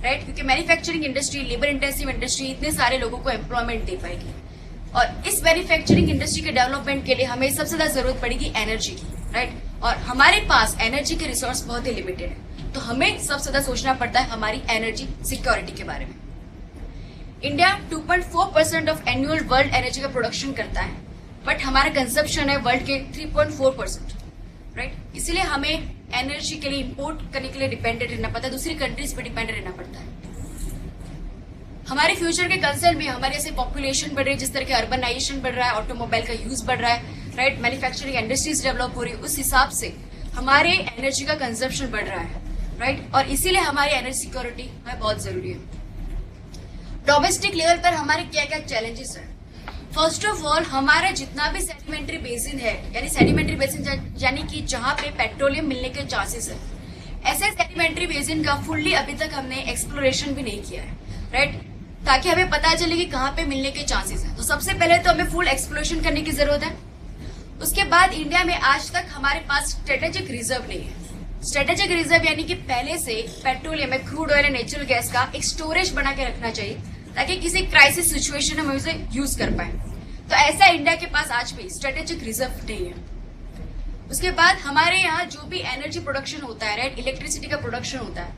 राइट। क्योंकि manufacturing industry, labour intensive industry इतने सारे लोगों को एम्प्लॉयमेंट दे पाएगी और इस मैन्युफैक्चरिंग इंडस्ट्री के डेवलपमेंट के लिए हमें सबसे ज्यादा जरूरत पड़ेगी एनर्जी की, राइट। और हमारे पास एनर्जी के रिसोर्स बहुत ही लिमिटेड है। तो हमें सबसे ज्यादा सोचना पड़ता है हमारी एनर्जी सिक्योरिटी के बारे में। India 2.4% of annual world energy का प्रोडक्शन करता है, बट हमारा कंजप्शन है वर्ल्ड के 3.4%, राइट। इसलिए हमें एनर्जी के लिए इंपोर्ट करने के लिए डिपेंडेंट रहना पड़ता है, दूसरी कंट्रीज पे डिपेंडेंट रहना पड़ता है। हमारे फ्यूचर के कंसर्न भी हमारे जैसे पॉपुलेशन बढ़ रही है, जिस तरह के अर्बनाइजेशन बढ़ रहा है, ऑटोमोबाइल का यूज बढ़ रहा है, राइट, मैन्युफैक्चरिंग इंडस्ट्रीज डेवलप हो रही है, उस हिसाब से हमारे एनर्जी का कंजप्शन बढ़ रहा है, राइट। और इसीलिए हमारी एनर्जी सिक्योरिटी हमें बहुत जरूरी है। डोमेस्टिक लेवल पर हमारे क्या क्या चैलेंजेस हैं? फर्स्ट ऑफ ऑल, हमारा जितना भी सेडिमेंट्री बेसिन है, यानी सेडिमेंट्री बेसिन यानी कि जहां पे पेट्रोलियम मिलने के चांसेस है, ऐसे सेडिमेंट्री बेसिन का फुल्ली अभी तक हमने एक्सप्लोरेशन भी नहीं किया है, राइट, ताकि हमें पता चले कि कहां पे मिलने के चांसेस है। तो सबसे पहले तो हमें फुल एक्सप्लोरेशन करने की जरूरत है। उसके बाद इंडिया में आज तक हमारे पास स्ट्रेटेजिक रिजर्व नहीं है। स्ट्रेटेजिक रिजर्व यानी कि पहले से पेट्रोलियम में crude oil and natural gas का एक स्टोरेज बना के रखना चाहिए, ताकि किसी क्राइसिस सिचुएशन में हम उसे यूज कर पाए। तो ऐसा इंडिया के पास आज भी स्ट्रेटेजिक रिजर्व नहीं है। उसके बाद हमारे यहाँ जो भी एनर्जी प्रोडक्शन होता है, राइट, इलेक्ट्रिसिटी का प्रोडक्शन होता है,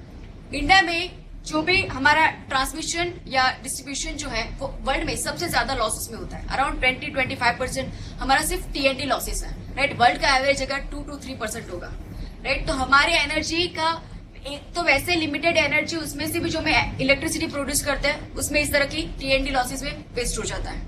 इंडिया में जो भी हमारा ट्रांसमिशन या डिस्ट्रीब्यूशन जो है वो वर्ल्ड में सबसे ज्यादा लॉसेस में होता है। अराउंड 20-25% हमारा सिर्फ TNT लॉसेस है, राइट। वर्ल्ड का एवरेज अगर 2-3% होगा, राइट। तो हमारे एनर्जी का एक तो वैसे लिमिटेड एनर्जी, उसमें से भी जो हमें इलेक्ट्रिसिटी प्रोड्यूस करते हैं उसमें इस तरह की TNT लॉसेस में वेस्ट हो जाता है।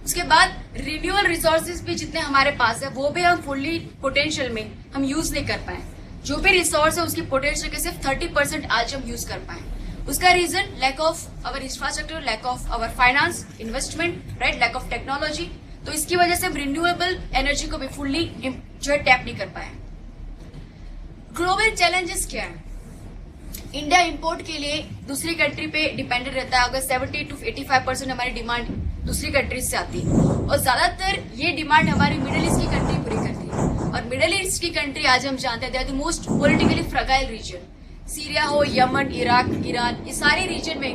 उसके बाद रिन्यूएबल रिसोर्सेज भी जितने हमारे पास है वो भी हम फुल्ली पोटेंशियल में हम यूज नहीं कर पाए। जो भी रिसोर्स है उसकी पोटेंशियल के सिर्फ 30% आज हम यूज कर पाए। उसका reason lack of our infrastructure, lack of our finance, investment, right, lack of technology. तो इसकी वजह से हम रिन्यूएबल एनर्जी को भी फुल्ली जो है टैप नहीं कर पाए। ग्लोबल चैलेंजेस क्या है? इंडिया इंपोर्ट के लिए दूसरी कंट्री पे डिपेंडेंट रहता है। अगर 70-85% हमारी डिमांड दूसरी कंट्रीज से आती है, और ज्यादातर ये डिमांड हमारी मिडिल ईस्ट की कंट्री पूरी करती है। और मिडिल ईस्ट की कंट्री आज हम जानते हैं they are the most politically fragile region. Syria हो, यमन, इराक, ईरान, ये सारे रीजन में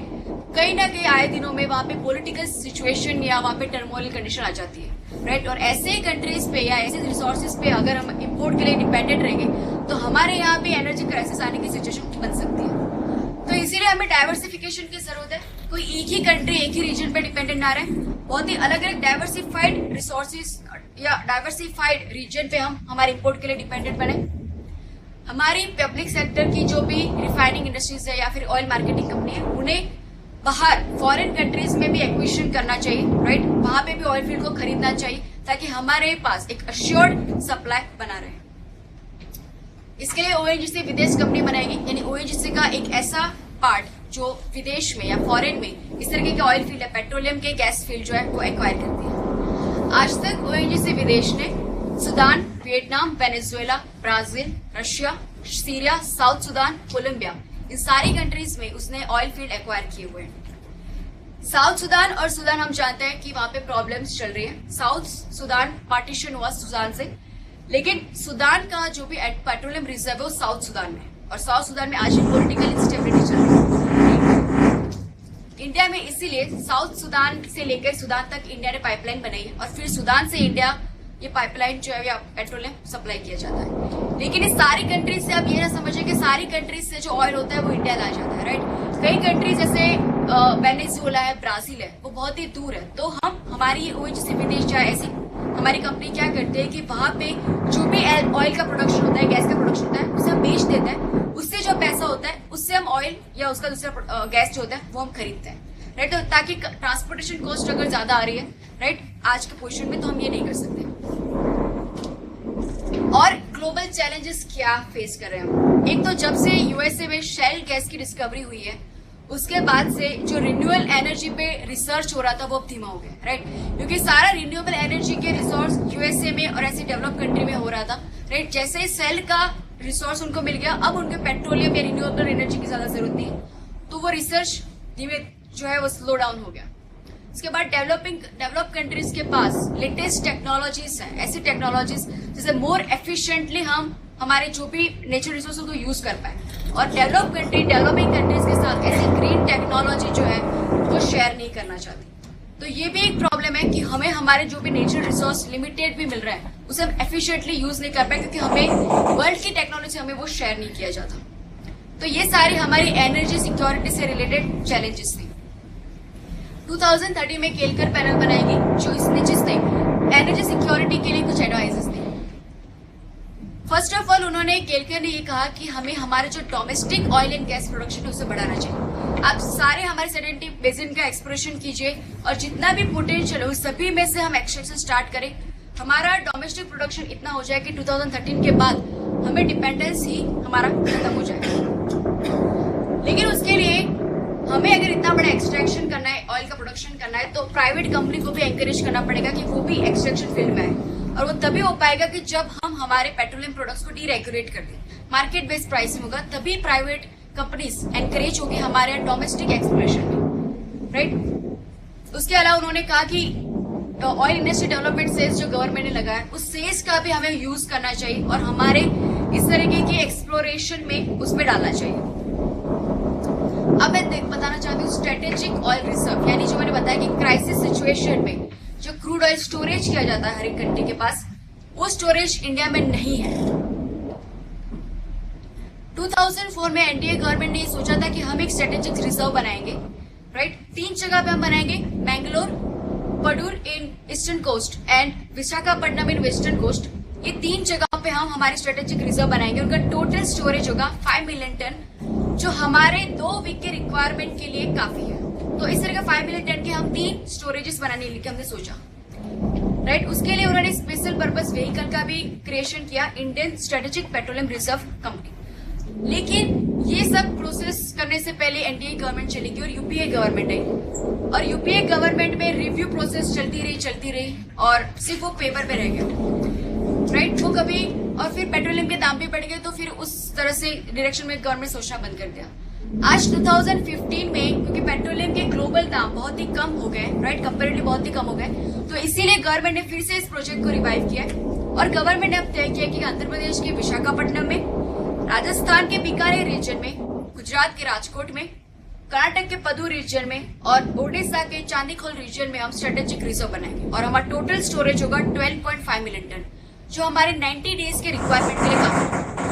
कहीं ना कहीं आए दिनों में वहां पे पॉलिटिकल सिचुएशन या वहां पे टर्मोइल कंडीशन आ जाती है, राइट। और ऐसे कंट्रीज पे या ऐसे रिसोर्सेज पे अगर हम इंपोर्ट के लिए डिपेंडेंट रहेंगे तो हमारे यहाँ भी एनर्जी क्राइसिस आने की सिचुएशन बन सकती है। तो इसीलिए हमें डाइवर्सिफिकेशन की जरूरत है। कोई एक ही कंट्री एक ही रीजन पे डिपेंडेंट ना रहे, बहुत ही अलग अलग डाइवर्सिफाइड रिसोर्सेज या डाइवर्सिफाइड रीजन पे हम हमारे इंपोर्ट के लिए डिपेंडेंट बने। हमारी पब्लिक सेक्टर की जो भी रिफाइनिंग इंडस्ट्रीज है या फिर ऑयल मार्केटिंग कंपनी है, उन्हें बाहर फॉरेन कंट्रीज में भी एक्विजिशन करना चाहिए, राइट। वहां पे भी ऑयल फील्ड को खरीदना चाहिए ताकि हमारे पास एक अश्योर्ड सप्लाई बना रहे। इसके लिए ONGC विदेश कंपनी बनाएगी, यानी ONGC का एक ऐसा पार्ट जो विदेश में या फॉरेन में इस तरीके के ऑयल फील्ड है, पेट्रोलियम के गैस फील्ड जो है वो एक्वायर करती है। आज तक ONGC विदेश ने Sudan, Vietnam, Venezuela, Brazil, Russia, Syria, South Sudan, Colombia, इन सारी कंट्रीज में उसने ऑयल फील्ड एक्वायर किए हुए हैं। साउथ सूडान और सूडान हम जानते हैं कि वहां पे प्रॉब्लम्स चल रही है। साउथ सूडान पार्टीशन हुआ सूडान से, लेकिन सूडान का जो भी पेट्रोलियम रिजर्व है वो साउथ सूडान में, और साउथ सूडान में आज भी पॉलिटिकल इंस्टेबिलिटी चल रही है इंडिया में। इसीलिए साउथ सूडान से लेकर सूडान तक इंडिया ने पाइपलाइन बनाई है, और फिर सूडान से इंडिया ये पाइपलाइन जो है या पेट्रोलियम सप्लाई किया जाता है। लेकिन इस सारी कंट्रीज से आप ये ना समझे कि सारी कंट्रीज से जो ऑयल होता है वो इंडिया ला जाता है, राइट। कई कंट्रीज जैसे वेनेजुएला है, ब्राजील है, वो बहुत ही दूर है। तो हम हमारी ONGC विदेश जाए ऐसी हमारी कंपनी क्या करते हैं कि वहां पे जो भी ऑयल का प्रोडक्शन होता है, गैस का प्रोडक्शन होता है, उसे हम बेच देते हैं। उससे जो पैसा होता है उससे हम ऑयल या उसका दूसरा गैस जो होता है वो हम खरीदते हैं, राइट। तो ताकि ट्रांसपोर्टेशन कॉस्ट अगर ज्यादा आ रही है, राइट, आज के पोजीशन में, तो हम ये नहीं कर सकते। और ग्लोबल चैलेंजेस क्या फेस कर रहे हैं हम? एक तो जब से USA में शेल गैस की डिस्कवरी हुई है, उसके बाद से जो रिन्यूएबल एनर्जी पे रिसर्च हो रहा था वो अब धीमा हो गया, राइट। क्योंकि सारा रिन्यूएबल एनर्जी के रिसोर्स USA में और ऐसी डेवलप कंट्री में हो रहा था, राइट। जैसे ही सेल का रिसोर्स उनको मिल गया, अब उनके पेट्रोलियम या रिन्यूएबल एनर्जी की ज्यादा जरूरत नहीं है, तो वो रिसर्च धीमे जो है वो स्लो डाउन हो गया। उसके बाद डेवलप कंट्रीज के पास लेटेस्ट टेक्नोलॉजीज है, ऐसी टेक्नोलॉजीज जिसे मोर एफिशिएंटली हम हमारे जो भी नेचुरल रिसोर्स को यूज कर पाए। और डेवलपिंग कंट्रीज के साथ ऐसी ग्रीन टेक्नोलॉजी जो है वो शेयर नहीं करना चाहती। तो ये भी एक प्रॉब्लम है कि हमें हमारे जो भी नेचुरल रिसोर्स लिमिटेड भी मिल रहा है उसे हम एफिशिएंटली यूज नहीं कर पाए, क्योंकि हमें वर्ल्ड की टेक्नोलॉजी हमें वो शेयर नहीं किया जाता। तो ये सारी हमारी एनर्जी सिक्योरिटी से रिलेटेड चैलेंजेस थे। 2030 में केलकर पैनल बनाएगी जो जिसने एनर्जी सिक्योरिटी के लिए कुछ एडवाइजेस थे। फर्स्ट ऑफ ऑल उन्होंने केलकर ने ये कहा कि हमें हमारे जो domestic oil and gas production है उसे बढ़ाना चाहिए। आप सारे हमारे सेडेंटिव बेसिन का एक्सप्लोरेशन कीजिए और जितना भी पोटेंशियल है उस सभी में से हम एक्सट्रैक्शन स्टार्ट करें। हमारा डोमेस्टिक प्रोडक्शन इतना हो जाए कि 2013 के बाद हमें डिपेंडेंस ही हमारा खत्म हो जाए। लेकिन उसके लिए हमें अगर इतना बड़ा एक्सट्रैक्शन करना है, ऑयल का प्रोडक्शन करना है, तो प्राइवेट कंपनी को भी एंकरेज करना पड़ेगा कि वो भी एक्सट्रैक्शन फील्ड में आए। और वो तभी हो पाएगा कि जब हम हमारे पेट्रोलियम प्रोडक्ट्स को डीरेगुलेट कर दें, मार्केट बेस्ड प्राइसिंग होगा, तभी प्राइवेट कंपनीज एनकरेज होगी हमारे डोमेस्टिक एक्सप्लोरेशन में, राइट। उसके अलावा उन्होंने कहा कि ऑयल इंडस्ट्री डेवलपमेंट सेस जो गवर्नमेंट ने लगाया उस सेस का भी हमें यूज करना चाहिए और हमारे इस तरीके की एक्सप्लोरेशन में उसमें डालना चाहिए। अब मैं बताना चाहती हूँ स्ट्रेटेजिक ऑयल रिजर्व, यानी जो मैंने बताया कि क्राइसिस सिचुएशन में जो क्रूड ऑयल स्टोरेज किया जाता है हर एक कंट्री के पास, वो स्टोरेज इंडिया में नहीं है। 2004 में एनडीए गवर्नमेंट ने सोचा था कि हम एक स्ट्रेटेजिक रिजर्व बनाएंगे, राइट। 3 जगह पे हम बनाएंगे, Mangalore, Padur in eastern coast and Visakhapatnam in western coast. ये 3 जगह पे हम हमारे स्ट्रेटेजिक रिजर्व बनाएंगे। उनका टोटल स्टोरेज होगा 5 मिलियन टन, जो हमारे 2 वीक के रिक्वायरमेंट के लिए काफी है। तो इस तरह का 5 मिलियन टन के हम 3 स्टोरेजेस बनाने के लिए हमने सोचा, राइट। उसके लिए उन्होंने स्पेशल पर्पस व्हीकल का भी क्रिएशन किया, Indian strategic petroleum reserve company. लेकिन ये सब प्रोसेस करने से पहले एनडीए गवर्नमेंट चली गई और यूपीए गवर्नमेंट आई, और यूपीए गवर्नमेंट में रिव्यू प्रोसेस चलती रही और सिर्फ वो पेपर पे रह गया, राइट। वो कभी और फिर पेट्रोलियम के दाम भी बढ़ गए, तो फिर उस तरह से डायरेक्शन में गवर्नमेंट सोचना बंद कर दिया। आज 2015 में क्योंकि पेट्रोलियम के ग्लोबल दाम बहुत ही कम हो गए, राइट, कंपेरेटिवली बहुत ही कम हो गए, तो इसीलिए गवर्नमेंट ने फिर से इस प्रोजेक्ट को रिवाइव किया और गवर्नमेंट ने अब तय किया कि आंध्र प्रदेश के विशाखापट्टनम में, राजस्थान के बीकानेर रीजन में, गुजरात के राजकोट में, कर्नाटक के पदूर रीजन में और ओडिशा के चांदीखोल रीजन में हम स्ट्रेटेजिक रिजर्व बनाएंगे और हमारा टोटल स्टोरेज होगा 12.5 मिलियन टन, जो हमारे 90 डेज के रिक्वायरमेंट के लिए काफी,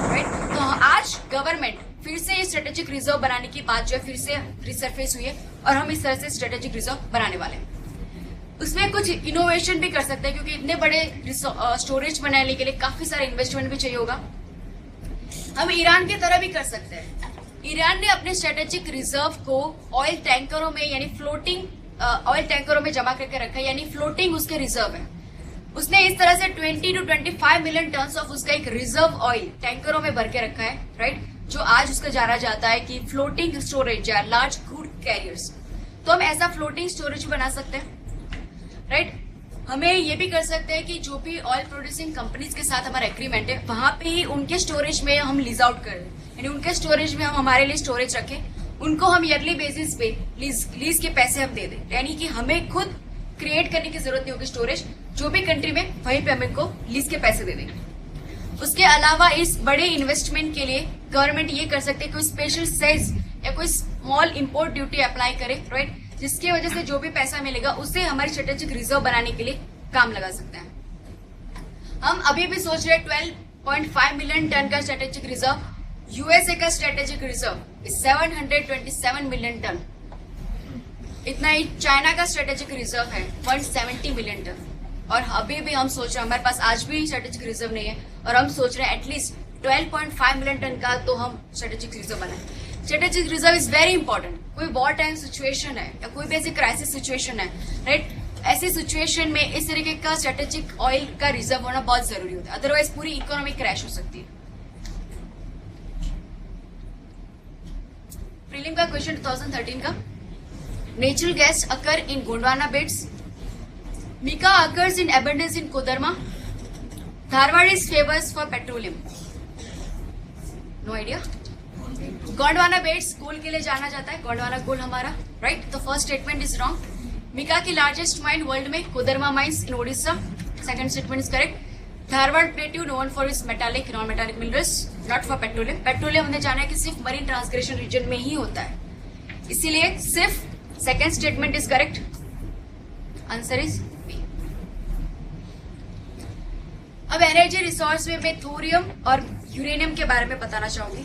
राइट। तो आज गवर्नमेंट फिर से स्ट्रेटेजिक रिजर्व बनाने की बात जो है फिर से रिसरफेस हुई है और हम इस तरह से स्ट्रेटेजिक रिजर्व बनाने वाले हैं। उसमें कुछ इनोवेशन भी कर सकते हैं क्योंकि इतने बड़े स्टोरेज बनाने के लिए काफी सारा इन्वेस्टमेंट भी चाहिए होगा। हम ईरान की तरह भी कर सकते हैं। ईरान ने अपने स्ट्रेटेजिक रिजर्व को ऑयल टैंकरों में यानी फ्लोटिंग ऑयल टैंकरों में जमा करके रखा है, यानी फ्लोटिंग उसके रिजर्व है। उसने इस तरह से 20 to 25 मिलियन टन ऑफ उसका एक रिजर्व ऑयल टैंकरों में भर के रखा है, राइट, जो आज उसका जाना जाता है कि फ्लोटिंग स्टोरेज या लार्ज क्रूड कैरियर्स। तो हम ऐसा फ्लोटिंग स्टोरेज बना सकते हैं, राइट। हमें ये भी कर सकते हैं कि जो भी ऑयल प्रोड्यूसिंग कंपनीज के साथ हमारा एग्रीमेंट है वहां पे ही उनके स्टोरेज में हम लीज आउट करें, यानी उनके स्टोरेज में हम हमारे लिए स्टोरेज रखें, उनको हम ईयरली बेसिस पे लीज के पैसे हम दे दें, यानी कि हमें खुद क्रिएट करने की जरूरत नहीं होगी स्टोरेज, जो भी कंट्री में वहीं पे हमें को लीज के पैसे दे देंगे। उसके अलावा इस बड़े इन्वेस्टमेंट के लिए गवर्नमेंट ये कर सकते हैं कोई स्पेशल सेस या कोई स्मॉल इंपोर्ट ड्यूटी अप्लाई करे, राइट, जिसकी वजह से जो भी पैसा मिलेगा उसे हमारी स्ट्रेटेजिक रिजर्व बनाने के लिए काम लगा सकते हैं। हम अभी भी सोच रहे हैं 12.5 मिलियन टन का स्ट्रेटेजिक रिजर्व, यूएसए का स्ट्रेटेजिक रिजर्व 727 मिलियन टन, इतना ही चाइना का स्ट्रेटेजिक रिजर्व है 170 मिलियन टन। और अभी भी हम सोच रहे हैं, हमारे पास आज भी स्ट्रेटेजिक रिजर्व नहीं है और हम सोच रहे हैं एटलीस्ट 12.5 मिलियन टन का तो हम स्ट्रेटेजिक रिजर्व बनाए। Strategic reserve is very important. कोई वॉर टाइम सिचुएशन है या कोई भी ऐसी क्राइसिस सिचुएशन है, राइट, ऐसी सिचुएशन में इस तरीके का स्ट्रेटेजिक ऑयल का रिजर्व होना बहुत जरूरी होता है, अदरवाइज पूरी इकोनॉमी क्रैश हो सकती है। प्रीलिम का क्वेश्चन 2013 का, natural gas occur in Gondwana beds, Mica occurs in abundance in Kodarma. Dharwad is famous for petroleum. No idea. Gondwana beds coal के लिए जाना जाता है, गोंडवाना कोल हमारा, राइट। तो first statement is wrong. Mica की लार्जेस्ट माइन वर्ल्ड में Koderma mines in Odisha, second statement is correct. Dharwar plateau known for its metallic non metallic minerals, not for petroleum. Petroleum हमने जाना है कि सिर्फ मरीन ट्रांसग्रेशन रीजन में ही होता है, इसीलिए सिर्फ second statement is correct. Answer is अब एनर्जी रिसोर्स में मैं थोरियम और यूरेनियम के बारे में बताना चाहूंगी।